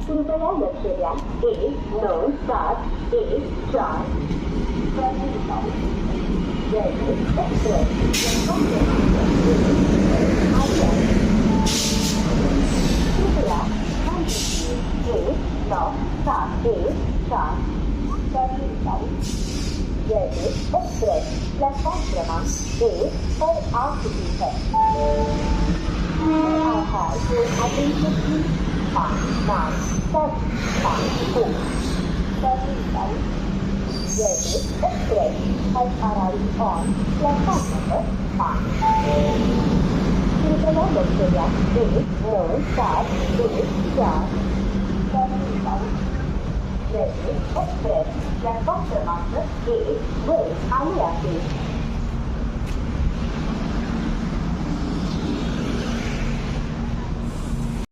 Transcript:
कृपया लक्ष द्या 1971 जयपूर एक्सप्रेस कृपया ध्यान दीजिए 1971 जयपुर एक्सप्रेस प्लेटफॉर्म क्रमांक 1 पर आ चुकी है। I have your attention please. 59754 Jaypur Express has arrived on platform number 5. कृपया लक्ष्य द्या 1971 जयपूर एक्सप्रेस प्लेटफॉर्म क्रमांक 1 वर आले आहे।